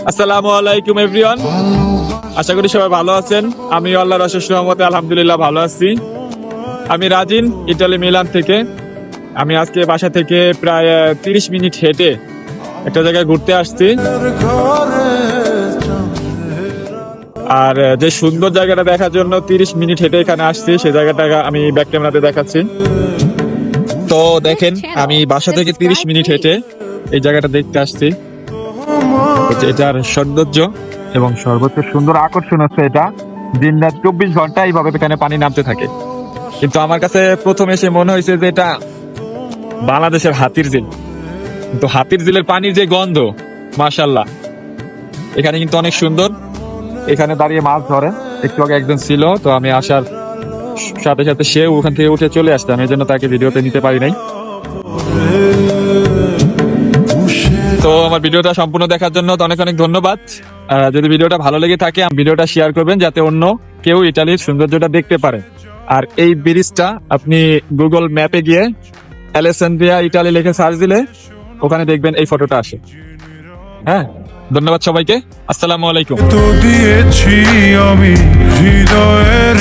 আসসালামু আলাইকুম এভরিওয়ান, আশা করি সবাই ভালো আছেন। আমি আল্লাহর অশেষ রহমতে আলহামদুলিল্লাহ ভালো আছি। আমি রাজিন, ইটালি মিলান থেকে। আমি আজকে বাসা থেকে প্রায় 30 মিনিট হেঁটে একটা জায়গায় ঘুরতে আসছি। আর যে সুন্দর জায়গাটা দেখার জন্য 30 মিনিট হেঁটে এখানে আসছি, সেই জায়গাটা আমি ব্যাক ক্যামেরাতে দেখাচ্ছি। তো দেখেন, আমি বাসা থেকে 30 মিনিট হেঁটে এই জায়গাটা দেখতে আসছি। এটার সৌন্দর্য এবং সর্বোচ্চ সুন্দর আকর্ষণ হচ্ছে এটা দিন রাত 24 ঘন্টা এইভাবে এখানে পানি নামতে থাকে। কিন্তু আমার কাছে প্রথম এসে মনে হয়েছে যে এটা বাংলাদেশের হাতির ঝিল। কিন্তু হাতির ঝিলের পানির যে গন্ধ, মাশাআল্লাহ, এখানে কিন্তু অনেক সুন্দর। এখানে দাঁড়িয়ে মাছ ধরে, একটু আগে একজন ছিল, তো আমি আসার সাথে সাথে সে ওখান থেকে উঠে চলে আসতাম, এই জন্য তাকে ভিডিওতে নিতে পারি নাই। তো আমার ভিডিওটা সম্পূর্ণ দেখার জন্য অনেক অনেক ধন্যবাদ। যদি ভিডিওটা ভালো লেগে থাকে ভিডিওটা শেয়ার করবেন, যাতে অন্য কেউ ইটালির সৌন্দর্যটা দেখতে পারে। আর এই ব্রিজটা আপনি গুগল ম্যাপে গিয়ে আলেসান্দ্রিয়া ইটালি লিখে সার্চ দিলে ওখানে দেখবেন এই ফটোটা আসে। হ্যাঁ, ধন্যবাদ সবাইকে। আসসালামু আলাইকুম। তো দিয়েছি আমি হৃদয়ের